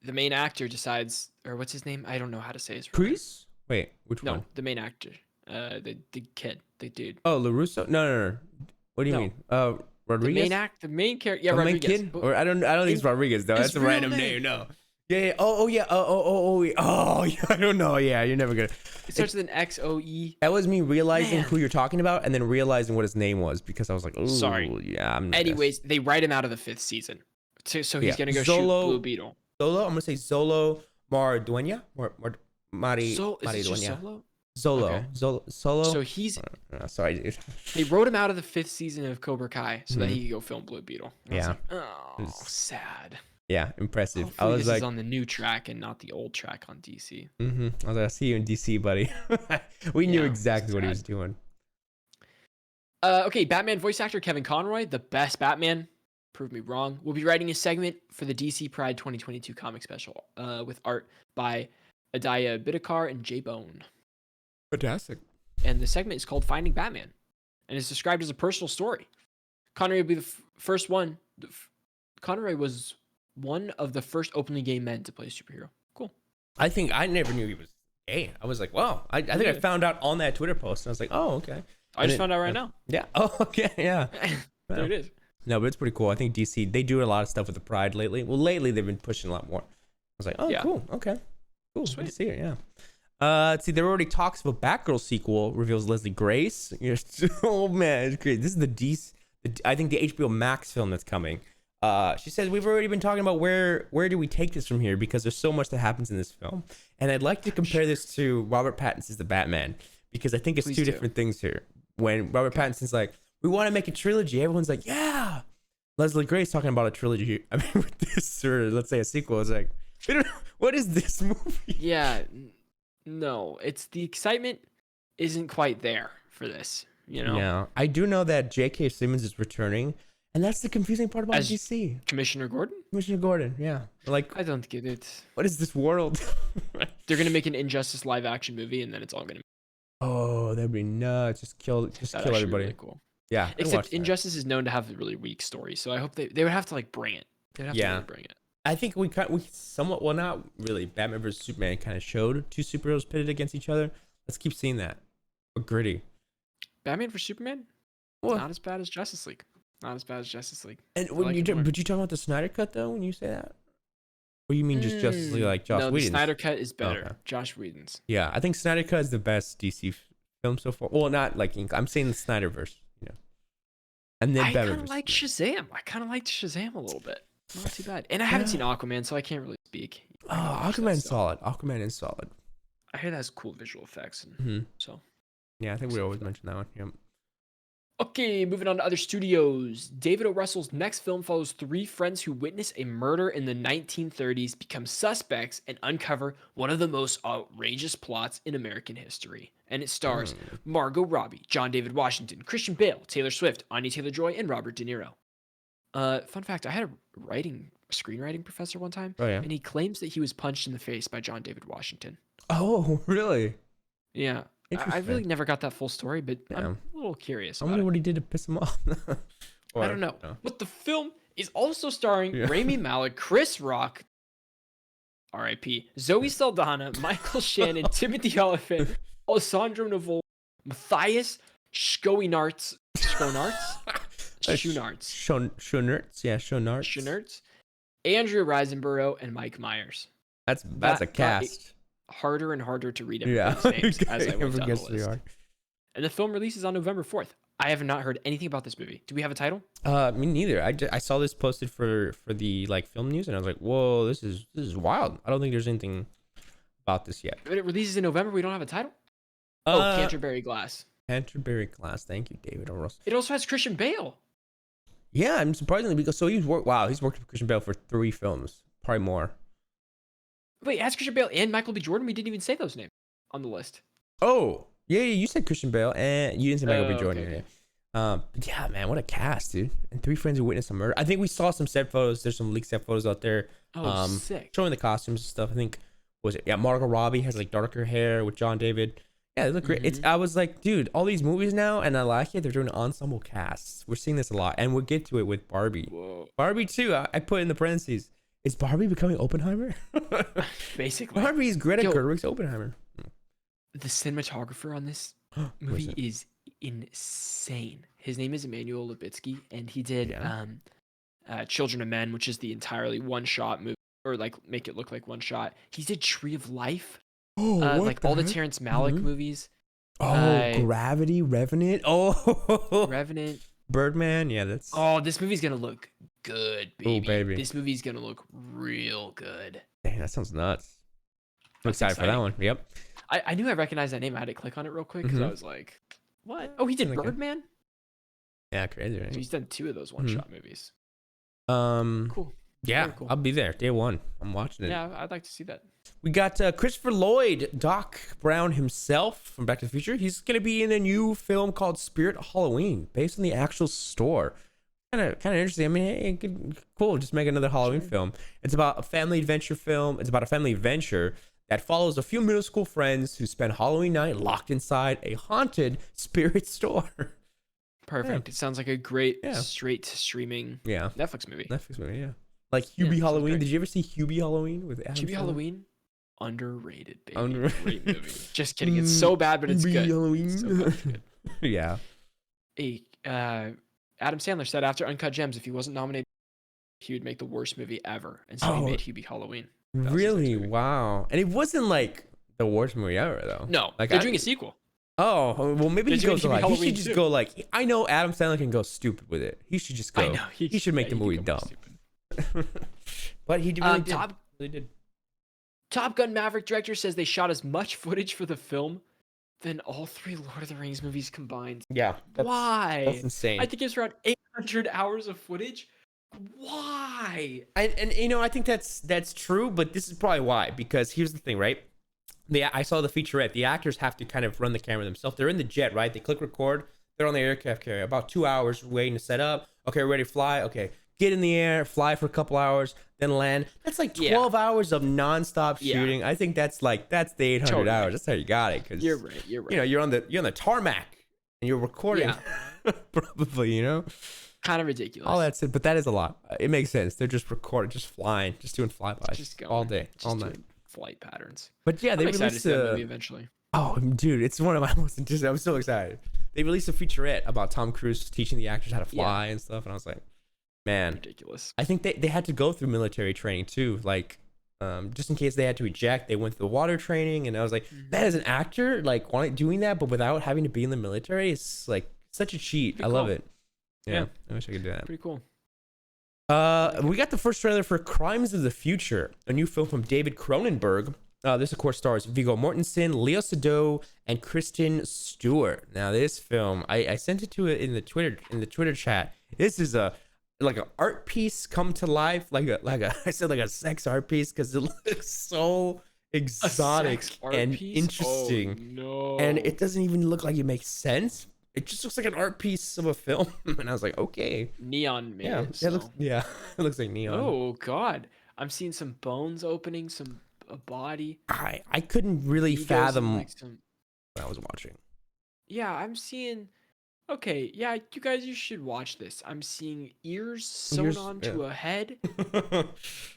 main actor decides, or what's his name? I don't know how to say his name. Kreese? Wait, which one? No, the main actor. The kid, the dude. Oh, LaRusso? No, no, no. What do you No, mean? Rodriguez? the main character. Yeah, The main Rodriguez. kid? But Or I don't think it's Rodriguez though. his That's a real random name. name. No. Yeah, yeah. Oh, yeah. Yeah. Oh, yeah. I don't know. Yeah, you're never gonna. It starts with an XOE. That was me realizing Man. who you're talking about, and then realizing what his name was because I was like, oh, Sorry. yeah. I'm not Anyways, they write him out of the 5th season, so he's yeah. gonna go Zolo, shoot Blue Beetle. Zolo. I'm gonna say Zolo Marduena. Mari. So is it just Mariduena. Solo? Zolo. Okay. Solo. So he's Sorry, dude. they wrote him out of the 5th season of Cobra Kai so that Mhm. he could go film Blue Beetle. And I was Yeah. like, oh, It's- sad. Yeah, impressive. Hopefully I was this like, is on the new track and not the old track on DC. I was like, I'll see you in DC, buddy. We knew Yeah, exactly what he was sad. doing. Okay, Batman voice actor Kevin Conroy, the best Batman, prove me wrong, will be writing a segment for the DC Pride 2022 comic special with art by Adaya Bidikar and J Bone. Fantastic. And the segment is called Finding Batman and is described as a personal story. Conroy will be the first one. Conroy was one of the first openly gay men to play a superhero. Cool. I think I never knew he was gay. I was like, wow. I think I found out on that Twitter post, and I was like, oh, okay. I just found out right now. Yeah. Oh, okay. Yeah. There it is. No, but it's pretty cool. I think DC, they do a lot of stuff with the Pride lately. Well, lately they've been pushing a lot more. I was like, oh, Yeah. cool. Okay. Cool. Sweet. Good to see it. Yeah. Let's see, there already talks of a Batgirl sequel, reveals Leslie Grace. Oh, man. It's great. This is the DC, I think the HBO Max film that's coming. She says, we've already been talking about where do we take this from here because there's so much that happens in this film. And I'd like to compare this to Robert Pattinson's The Batman because I think it's Please two do. different things here. When Robert Pattinson's like, we want to make a trilogy, everyone's like, yeah. Leslie Grace talking about a trilogy. I mean, with this, or let's say a sequel, it's like, we don't know, what is this movie? Yeah. No, it's the excitement isn't quite there for this, you know? Yeah. I do know that J.K. Simmons is returning, and that's the confusing part about As DC. Commissioner Gordon? Commissioner Gordon, yeah. Like, I don't get it. what is this world? They're going to make an Injustice live action movie and then it's all going to Oh, that'd be nuts. Just kill everybody. Really cool. Yeah. I'd watch Except that. Injustice is known to have a really weak story, so I hope they would have to like bring it. They'd have to Yeah. really bring it. I think we somewhat, well, not really. Batman vs Superman kind of showed two superheroes pitted against each other. Let's keep seeing that. But gritty. Batman for Superman? Well, Not as bad as Justice League. Not as bad as Justice League. and I when like you it more. but you talking about the Snyder cut though when you say that, or you mean just Justice League like Joss No, the Whedon's? Snyder cut is better. Okay. Josh Whedon's. Yeah, I think Snyder cut is the best DC film so far. Well, not like I'm saying the Snyderverse, you know. And then I Batman kind of vs like Superman. Shazam. I kind of liked Shazam a little bit. Not too bad. And I haven't Yeah. seen Aquaman, so I can't really speak. Oh, I gotta watch that Aquaman's still. solid. Aquaman is solid. I hear that has cool visual effects, and Hmm. so. Yeah, I think we always mention that one. Yep. Okay, moving on to other studios. David O. Russell's next film follows three friends who witness a murder in the 1930s, become suspects, and uncover one of the most outrageous plots in American history. And it stars Margot Robbie, John David Washington, Christian Bale, Taylor Swift, Anya Taylor-Joy, and Robert De Niro. Fun fact, I had a screenwriting professor one time, Oh yeah. and he claims that he was punched in the face by John David Washington. Oh really? Yeah. I Interesting. really never got that full story, but Yeah. I'm a little curious I about wonder it. what he did to piss him off. I don't know. But the film is also starring Yeah. Rami Malek, Chris Rock, R.I.P., Zoe Saldana, Michael Shannon, Timothy Olyphant, Alessandro Nivola, Matthias Schoenaerts, Schoenaerts. Andrea Riseborough, and Mike Myers. That's That a got cast. Harder and harder to read Yeah. everybody's names as I went Everyone down gets the to the list. yard. And the film releases on November 4th. I have not heard anything about this movie. Do we have a title? Me neither. I saw this posted for the like film news, and I was like, whoa, this is wild. I don't think there's anything about this yet. But it releases in November. We don't have a title? Canterbury Glass. Canterbury Glass. Thank you, David O. Russell. It also has Christian Bale. Yeah, I'm surprisingly because he's worked with Christian Bale for 3 films, probably more. Wait, it has Christian Bale and Michael B. Jordan. We didn't even say those names on the list. Oh, yeah, you said Christian Bale, and you didn't say Michael B. Jordan. okay. But yeah, man, what a cast, dude! And 3 friends who witnessed a murder. I think we saw some set photos. There's some leaked set photos out there. Oh, sick. Showing the costumes and stuff. I think was it? Yeah, Margot Robbie has like darker hair with John David. Yeah, they look great. I was like, dude, all these movies now, and I like it. They're doing ensemble casts. We're seeing this a lot, and we'll get to it with Barbie. Whoa. Barbie too. I put in the parentheses. Is Barbie becoming Oppenheimer? Basically. Barbie's Greta Yo. Gerwig's Oppenheimer. The cinematographer on this Who is Movie it? is insane. His name is Emmanuel Lubitsky, and he did Yeah. Children of Men, which is the entirely one shot movie, or like make it look like one shot. He did Tree of Life, Oh, what like the all the heck? Terrence Malick Hmm. movies, Oh, uh, Gravity, Revenant. Oh, Revenant. Birdman. Yeah, that's. Oh, this movie's gonna look good, Oh, baby. baby. This movie's gonna look real good. Dang, that sounds nuts. I'm That's excited for that exciting. one. Yep. I knew I recognized that name. I had to click on it real quick because I Mm-hmm. was like, what? Oh, he did Okay. Birdman? Yeah, crazy, So right? he's done 2 of those Mhm. one-shot movies. Um, Cool. yeah, Very cool. I'll be there day one. I'm watching it. Yeah, I'd like to see that. We got Christopher Lloyd, Doc Brown himself from Back to the Future. He's gonna be in a new film called Spirit Halloween, based on the actual store. Kind of interesting. I mean, hey, cool. Just make another Halloween film. It's about a family adventure film. It's about a family adventure that follows a few middle school friends who spend Halloween night locked inside a haunted spirit store. Perfect. It sounds like a great Yeah. straight to streaming Yeah, Netflix movie. Netflix movie. Yeah, like Yeah, Hubie sounds Halloween. great. Did you ever see Hubie Halloween with Adam Chibi Sandler? Halloween, underrated, baby. Underrated. Great movie. Just kidding. It's so bad, but it's Hubie good. Halloween. It's so bad, it's good. Yeah. Hey, Adam Sandler said after Uncut Gems, if he wasn't nominated, he would make the worst movie ever, and so he Oh, made Hubie Halloween. That was his next really? movie. Wow. And it wasn't like the worst movie ever, though. No, Like they're doing a sequel. Oh, well, maybe They're he doing goes Hubie like he Halloween should just too. go like I know Adam Sandler can go stupid with it. He should just go. I know He should make the movie could go dumb. stupid. But he really did. Top Really did. Top Gun Maverick director says they shot as much footage for the film than all 3 Lord of the Rings movies combined. Yeah. Why? That's insane. I think it's around 800 hours of footage. Why? And you know I think that's true, but this is probably why. Because here's the thing, right? I saw the featurette. The actors have to kind of run the camera themselves. They're in the jet, right? They click record. They're on the aircraft carrier. About 2 hours waiting to set up. Okay, ready to fly. Okay, get in the air, fly for a couple hours, then land. That's like 12 hours of nonstop shooting. I think that's the 800 Totally. hours. That's how you got it. Cause You're right. You're right. you know you're on the tarmac and you're recording. Probably, you know. Kind of ridiculous. All that's it, but that is a lot. It makes sense. They're just recording, just flying, just doing flybys, Just going, all day, just all night. doing flight patterns. But yeah, they I'm excited to released see that movie eventually. Oh, dude, it's one of my most interesting. I'm so excited. They released a featurette about Tom Cruise teaching the actors how to fly and stuff, and I was like, man, Ridiculous. I think they had to go through military training too, like just in case they had to eject. They went through the water training, and I was like, that as an actor, like doing that, but without having to be in the military, is like such a cheat. Pretty I love cool. it. Yeah, I wish I could do that. Pretty cool. We got the first trailer for Crimes of the Future, a new film from David Cronenberg. This, of course, stars Viggo Mortensen, Leo Seydoux, and Kristen Stewart. Now, this film, I sent it to it in the Twitter chat. This is like an art piece come to life, like a sex art piece, because it looks so exotic and interesting, Oh, no. and it doesn't even look like it makes sense. It just looks like an art piece of a film, and I was like, okay, Neon made yeah, it. it So. looks, yeah, it looks like neon. Oh God, I'm seeing some bones opening, a body. I couldn't really Egos and, fathom like, some. what I was watching. Yeah, I'm seeing. Okay, yeah, you guys, you should watch this. I'm seeing ears sewn Ears, onto yeah. a head.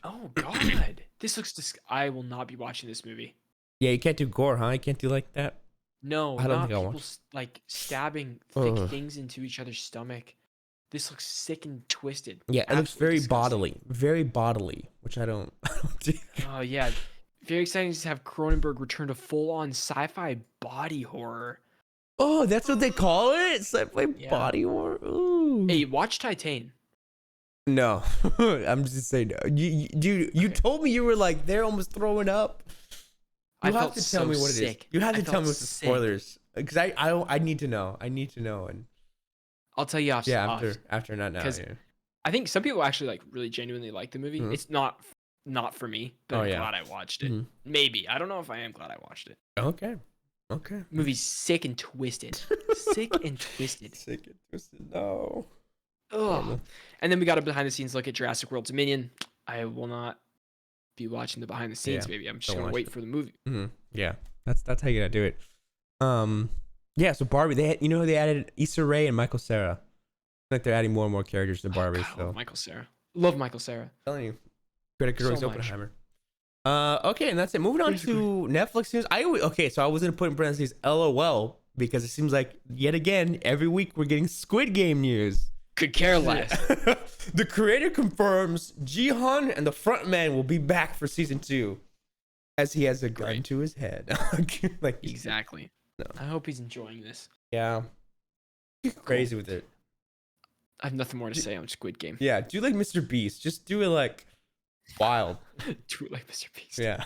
Oh God, this looks. I will not be watching this movie. Yeah, you can't do gore, huh? You can't do like that. No, I don't not think I'll people watch. like stabbing thick Ugh. things into each other's stomach. This looks sick and twisted. Yeah, it looks Absolutely disgusting. very bodily, which I don't. I don't do. Oh yeah, very exciting to have Cronenberg return to full-on sci-fi body horror. Oh, that's what they call it. It's like my Yeah. body horror. Ooh. Hey, watch Titan. No, I'm just saying. No. Dude, you Okay. told me you were like they're almost throwing up. You I have felt to tell so me what it is. sick. You have I to tell felt me what's the sick. spoilers, because I need to know. I need to know, and I'll tell you off. yeah, off. after not now. 'Cause Yeah. I think some people actually like really genuinely like the movie. Mhm. It's not for me, but Oh, I'm yeah. glad I watched it. Mhm. Maybe I don't know if I am glad I watched it. Okay. Okay. Movie's sick and twisted. Sick and twisted. Sick and twisted. No. Ugh. And then we got a behind the scenes look at Jurassic World Dominion. I will not be watching the behind the scenes, Yeah, baby. I'm just don't gonna watch wait it. for the movie. Mm-hmm. Yeah, that's how you gotta do it. Yeah. So Barbie, who they added Issa Rae and Michael Cera. Like they're adding more and more characters to Barbie. Oh, God, I So love Michael Cera. Love Michael Cera. I'm telling you, credit goes So much. Oppenheimer. Okay, and that's it. Moving on Basically. to Netflix news. So I was gonna put in parentheses LOL because it seems like yet again every week we're getting Squid Game news. Could care less. The creator confirms Jihan and the frontman will be back for season 2, as he has a gun to his head. Like Exactly. No. I hope he's enjoying this. Yeah, crazy with it. I have nothing more to say on Squid Game. Yeah, do like Mr. Beast. Just do it like wild. Do it like Mr. Beast. Yeah.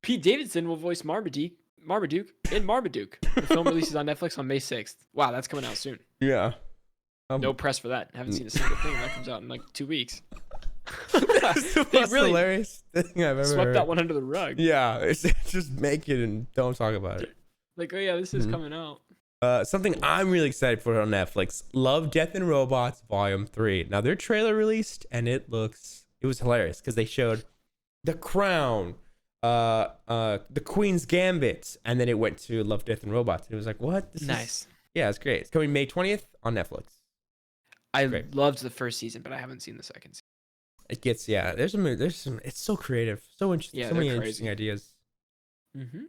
Pete Davidson will voice Marmaduke in Marmaduke. The film releases on Netflix on May 6th. Wow, that's coming out soon. Yeah. No press for that. Haven't seen a single thing. That comes out in like 2 weeks. That's the They most really hilarious thing I've ever swept heard. that one under the rug. Yeah, it's just make it and don't talk about it. Like, oh yeah, this is coming out. Something I'm really excited for on Netflix: Love, Death, and Robots Volume 3. Now their trailer released and it was hilarious because they showed The Crown, The Queen's Gambit, and then it went to Love, Death, and Robots. And it was like, what? Nice. Yeah, it's great. It's coming May 20th on Netflix. I loved the first season, but I haven't seen the second season. It gets there's some. It's so creative, so interesting. Yeah, so many they're interesting crazy. ideas. Mm-hmm.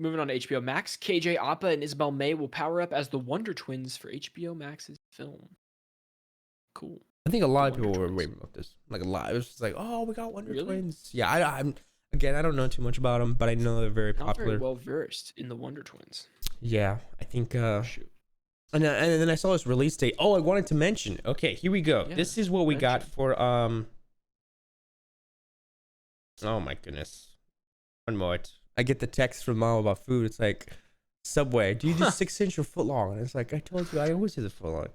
Moving on to HBO Max, KJ Apa and Isabel May will power up as the Wonder Twins for HBO Max's film. Cool. I think a lot of Wonder people were Twins. raving about this. Like a lot. It was just like, oh, we got Wonder Really? Twins. Yeah, I'm again. I don't know too much about them, but I know they're very Not popular. very well versed in the Wonder Twins. Yeah, I think. Shoot. And then I saw this release date. Oh, I wanted to mention. Okay, here we go. Yeah, This is what we got mention. for Oh my goodness. One moment. I get the text from mom about food. It's like, Subway, do you do 6-inch or foot long? And it's like, I told you, I always do the foot long.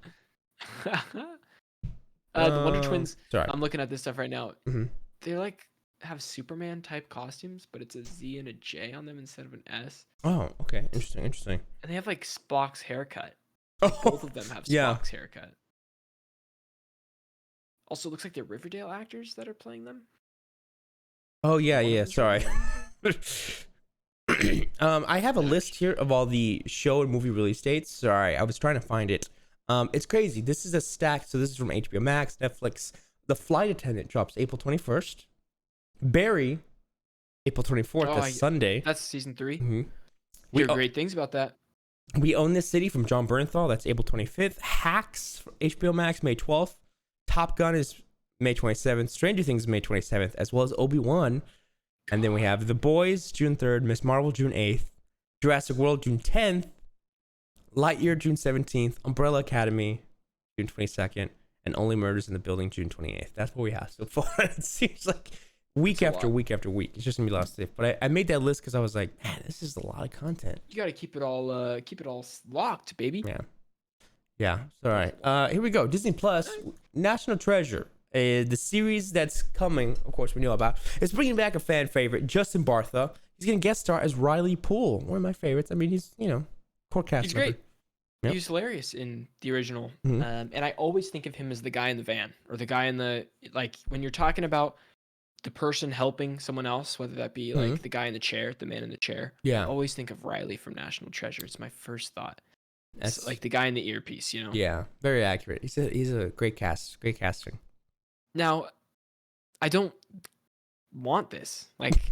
The Wonder Twins. Sorry. I'm looking at this stuff right now. Mhm. They like have Superman type costumes, but it's a Z and a J on them instead of an S. Oh, okay. Interesting. And they have like Spock's haircut. Oh, Both of them have yeah. Spock's haircut. Also, looks like they're Riverdale actors that are playing them. Oh, yeah, One of yeah. them's Sorry. Riverdale. I have a list here of all the show and movie release dates. Sorry, I was trying to find it. It's crazy. This is a stack. So this is from HBO Max, Netflix. The Flight Attendant drops April 21st. Barry, April 24th. Oh, That's Sunday. That's season 3. Mhm. We hear We- great things about that. We Own This City from John Bernthal. That's April 25th. Hacks, from HBO Max, May 12th. Top Gun is May 27th. Stranger Things is May 27th, as well as Obi-Wan. And then we have The Boys, June 3rd. Miss Marvel, June 8th. Jurassic World, June 10th. Lightyear, June 17th. Umbrella Academy, June 22nd. And Only Murders in the Building, June 28th. That's what we have so far. It seems like week after week after week. It's just going to be a lot of stuff. But I made that list because I was like, man, this is a lot of content. You got to keep it all locked, baby. Yeah. All right. Here we go. Disney Plus, National Treasure. The series that's coming, of course, we know about. It's bringing back a fan favorite, Justin Bartha. He's going to guest star as Riley Poole, one of my favorites. I mean, he's, core cast He's member. great. Yep. He was hilarious in the original. Mhm. And I always think of him as the guy in the van or the guy in the, like, when you're talking about the person helping someone else, whether that be like the guy in the chair, the man in the chair. Yeah. I always think of Riley from National Treasure. It's my first thought. That's It's like the guy in the earpiece, you know? Yeah, very accurate. He's a great great casting. Now, I don't want this. Like,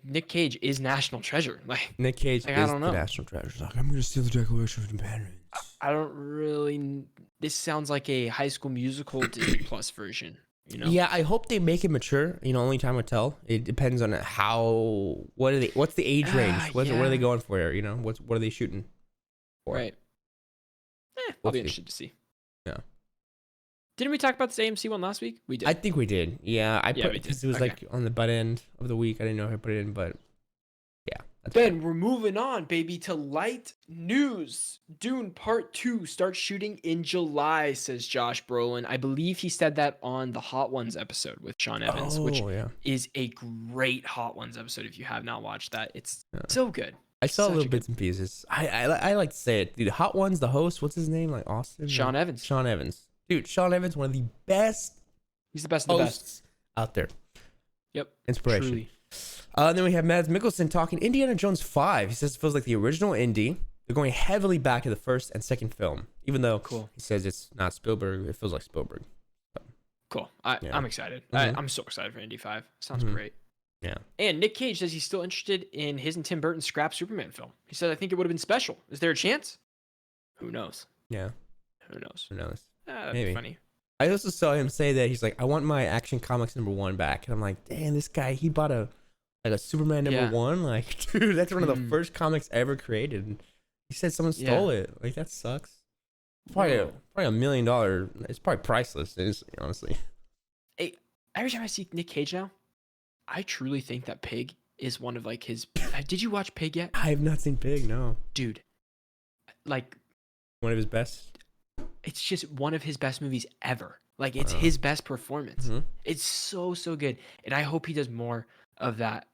Nick Cage is National Treasure. Like, Nick Cage Like, I is don't the know. National Treasure. He's like, I'm going to steal the Declaration of Independence. I don't really. This sounds like a High School Musical Disney Plus version. You know? Yeah, I hope they make it mature. Only time will tell. It depends on what's the age range? What are they going for here? What are they shooting for? Right. I'll We'll be see. interested to see. Yeah. Didn't we talk about this AMC one last week? We did. I think we did. Yeah, I Yeah, put we it because did. it was Okay. like on the butt end of the week. I didn't know if I put it in, but yeah. That's Ben, we're moving on, baby, to light news. Dune Part 2 starts shooting in July, says Josh Brolin. I believe he said that on the Hot Ones episode with Sean Evans, which yeah. is a great Hot Ones episode. If you have not watched that, it's Yeah. so good. I saw Such a little good- bits and pieces. I like to say it. Dude, Hot Ones, the host, what's his name? Like Austin? Sean Evans. Sean Evans. Dude, Sean Evans, one of the best He's the best of the best. hosts out there. Yep. Inspiration. Truly. Then we have Mads Mikkelsen talking Indiana Jones 5. He says it feels like the original Indy. They're going heavily back to the first and second film, even though he says it's not Spielberg. It feels like Spielberg. Cool. Yeah. I'm excited. Mhm. I'm so excited for Indy 5. Sounds Mhm. great. Yeah. And Nick Cage says he's still interested in his and Tim Burton's Scrap Superman film. He said, I think it would have been special. Is there a chance? Who knows? Yeah. Who knows? Who knows? That'd be Maybe. funny. I also saw him say that he's like, I want my Action Comics #1 back. And I'm like, damn, this guy, he bought a Superman #1. Like, dude, that's one of the first comics ever created. And he said someone stole it. Like, that sucks. Probably $1 million. It's probably priceless, honestly. Hey, every time I see Nick Cage now, I truly think that Pig is one of like his. Did you watch Pig yet? I have not seen Pig, no. Dude, like one of his best. It's just one of his best movies ever. Like it's his best performance. Mm-hmm. It's so good, and I hope he does more of that.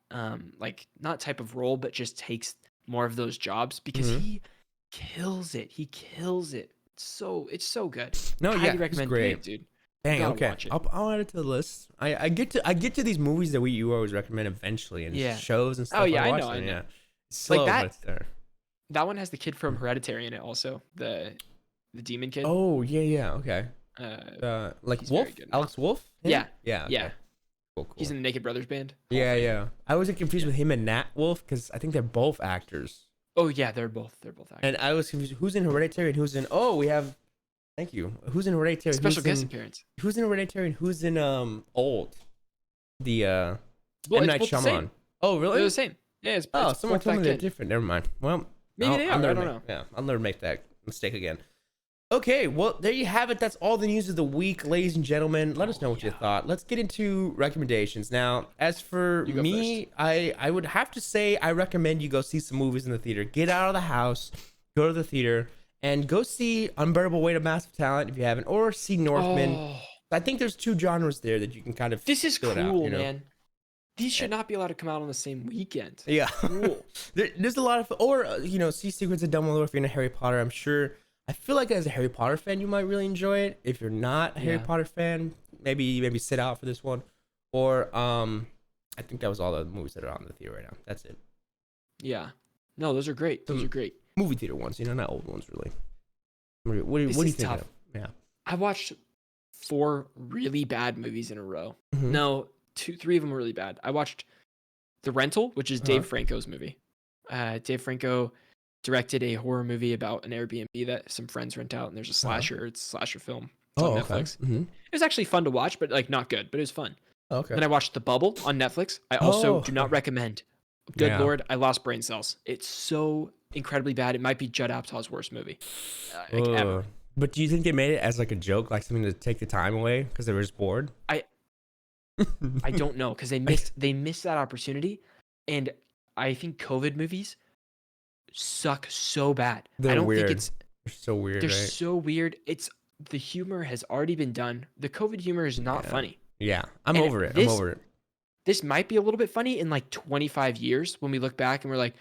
Like not type of role, but just takes more of those jobs because he kills it. He kills it. It's so good. No, Highly yeah, recommend great. Pig, dude. Dang, okay. I'll add it to the list. I get to these movies that you always recommend eventually, and shows and stuff. Oh yeah, I know. Yeah, it's slow, like that. But it's there. That one has the kid from Hereditary in it, also the demon kid. Oh yeah, okay. Like Wolf, Alex Wolf. Yeah. Okay. Cool. He's in the Naked Brothers band. Yeah. I was confused with him and Nat Wolf because I think they're both actors. Oh yeah, they're both actors. And I was confused. Who's in Hereditary and who's in? Oh, we have. Thank you. Who's in Hereditary? Special guest appearance. Who's in Hereditary and who's in Old? The M. Night Shyamalan. Oh, really? They're the same. Yeah. Someone told me they're different. Never mind. Well, maybe they are. I don't know. Yeah, I'll never make that mistake again. Okay, well, there you have it. That's all the news of the week, ladies and gentlemen. Let us know what you thought. Let's get into recommendations. Now, as for me, I would have to say I recommend you go see some movies in the theater. Get out of the house, go to the theater, and go see Unbearable Weight of Massive Talent if you haven't, or see Northman. Oh. I think there's two genres there that you can kind of. This is cool, man. These should not be allowed to come out on the same weekend. Yeah, cool. There's a lot of, or see Secrets of Dumbledore if you're into Harry Potter. I'm sure. I feel like as a Harry Potter fan, you might really enjoy it. If you're not a Harry Potter fan, maybe sit out for this one. Or I think that was all the movies that are on the theater right now. That's it. Yeah. No, those are great. Those are great. Movie theater ones, not old ones really. What do you think? Tough. Yeah. I watched 4 really bad movies in a row. Mm-hmm. No, 3 of them were really bad. I watched The Rental, which is Dave Franco's movie. Dave Franco directed a horror movie about an Airbnb that some friends rent out, and there's a slasher. It's a slasher film. It's on Netflix. Mm-hmm. It was actually fun to watch, but like not good, but it was fun. Okay. Then I watched The Bubble on Netflix. I also do not recommend. Good Lord, I lost brain cells. It's so incredibly bad. It might be Judd Apatow's worst movie ever. But do you think they made it as like a joke, like something to take the time away because they were just bored? I don't know, because they missed that opportunity, and I think COVID movies suck so bad. They're I don't weird. think They're so weird. They're right? so weird. The humor has already been done. The COVID humor is not funny. Yeah, I'm over it. This might be a little bit funny in like 25 years when we look back and we're like,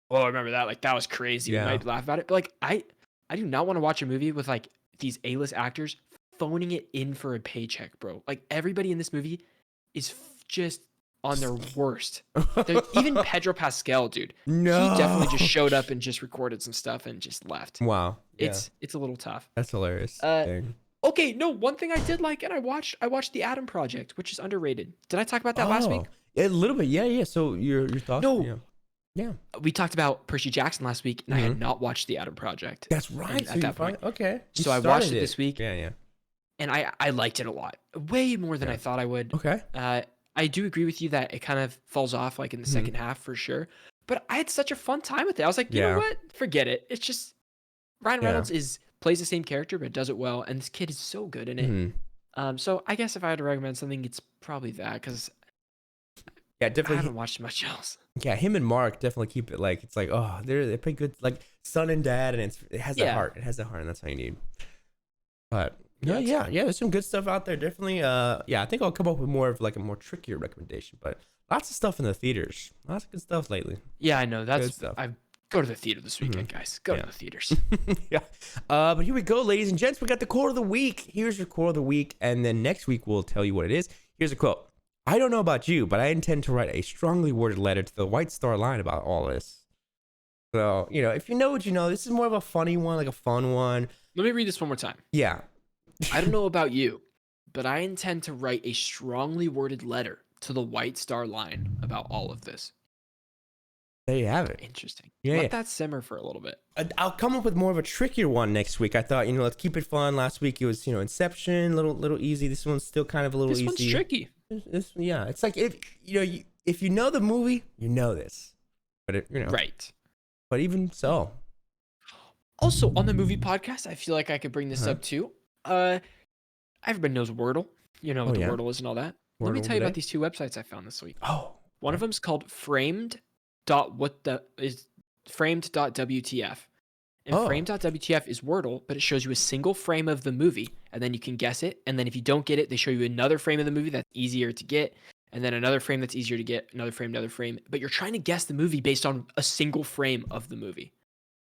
oh, I remember that. Like that was crazy. Yeah. We might laugh about it. But like I do not want to watch a movie with like these A-list actors phoning it in for a paycheck, bro. Like everybody in this movie is just on their worst. Even Pedro Pascal, dude. No. He definitely just showed up and just recorded some stuff and just left. Wow. Yeah. It's a little tough. That's hilarious. Okay, no, one thing I did like, and I watched The Adam Project, which is underrated. Did I talk about that last week? A little bit, yeah. So your thoughts? No. Yeah. We talked about Percy Jackson last week, and I had not watched The Adam Project. That's right. At that point. Okay. So I watched it this week. Yeah. And I liked it a lot. Way more than I thought I would. Okay. I do agree with you that it kind of falls off like in the second half for sure. But I had such a fun time with it. I was like, you know what? Forget it. It's just Ryan Reynolds plays the same character but does it well, and this kid is so good in it. So I guess if I had to recommend something, it's probably that, because definitely. I haven't watched much else. Yeah, him and Mark definitely keep it like, it's like, oh, they play good, like son and dad, and it has that heart. It has that heart, and that's how you need. But yeah, there's some good stuff out there. Definitely. I think I'll come up with more of like a more trickier recommendation, but lots of stuff in the theaters. Lots of good stuff lately. Yeah, I know. That's stuff. I go to the theater this weekend, guys. Go to the theaters. But here we go, ladies and gents. We got the quote of the week. Here's your quote of the week, and then next week we'll tell you what it is. Here's a quote. I don't know about you, but I intend to write a strongly worded letter to the White Star Line about all this. So, if you know what you know, this is more of a funny one, like a fun one. Let me read this one more time. Yeah. I don't know about you, but I intend to write a strongly worded letter to the White Star Line about all of this. There you have it. Interesting. Yeah, Let yeah. that simmer for a little bit. I'll come up with more of a trickier one next week. I thought, let's keep it fun. Last week it was, Inception, little easy. This one's still kind of a little This easy. one's tricky. Yeah, it's like if you know the movie, you know this, but Right. But even so, Also, on the movie podcast, I feel like I could bring this up too. Everybody knows Wordle. You know what the Wordle is and all that. Let me Wordle tell you about today? these two websites I found this week. Oh, One of them is called framed.wtf. And Oh. frame.wtf is Wordle, but it shows you a single frame of the movie, and then you can guess it. And then if you don't get it, they show you another frame of the movie that's easier to get, and then another frame that's easier to get, another frame. But you're trying to guess the movie based on a single frame of the movie.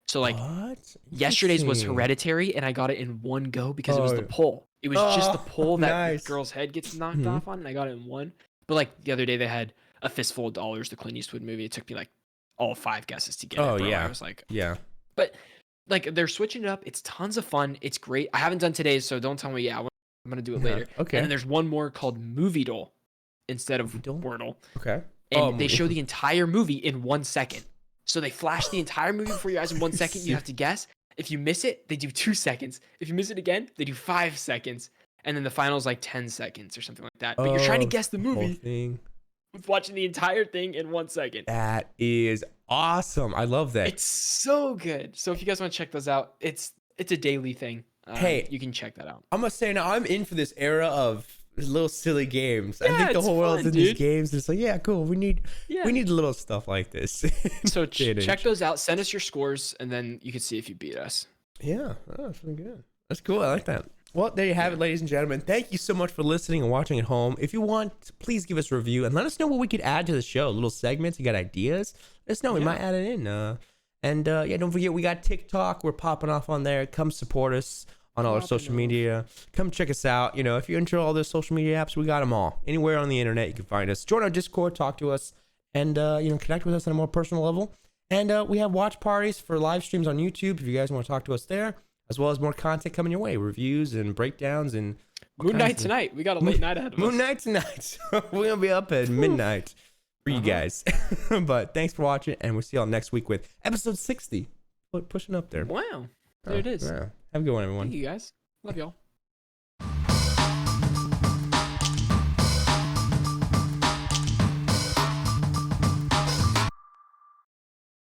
So like what? yesterday's was Interesting. Hereditary, and I got it in one go because it was the pole. It was just the pole that nice. the girl's head gets knocked off on, and I got it in one. But like the other day, they had A Fistful of Dollars, the Clint Eastwood movie. It took me like all 5 guesses to get it. Bro. I was like, Yeah. but like they're switching it up. It's tons of fun. It's great. I haven't done today's, so don't tell me. I'm gonna do it later. Okay. And then there's one more called Movie Doll instead of Wordle. Okay. And they show the entire movie in 1 second. So they flash the entire movie before your eyes in 1 second. You have to guess. If you miss it, they do 2 seconds. If you miss it again, they do 5 seconds. And then the final is like 10 seconds or something like that. But you're trying to guess the movie with watching the entire thing in 1 second. That is awesome. I love that. It's so good. So if you guys want to check those out, it's a daily thing. Hey, you can check that out. I'm gonna say now, I'm in for this era of little silly games. I think the it's whole world's fun, in these dude. games. It's like, yeah, cool. We need little stuff like this. So check those out. Send us your scores, and then you can see if you beat us. Yeah, that's really good. That's cool. I like that. Well, there you have it, ladies and gentlemen. Thank you so much for listening and watching at home. If you want, please give us a review and let us know what we could add to the show. Little segments. You got ideas? Let us know. We might add it in. Don't forget, we got TikTok. We're popping off on there. Come support us on all our social media. Come check us out. If you're into all those social media apps, we got them all. Anywhere on the internet, you can find us. Join our Discord, talk to us, and connect with us on a more personal level. And we have watch parties for live streams on YouTube if you guys want to talk to us there, as well as more content coming your way, reviews and breakdowns and Moon Night tonight. We got a late night ahead of us. Moon Night tonight. We're gonna be up at midnight for you guys. But thanks for watching, and we'll see y'all next week with episode 60. Pushing up there. Wow, there it is. Yeah. Have a good one, everyone. Thank you guys. Love y'all.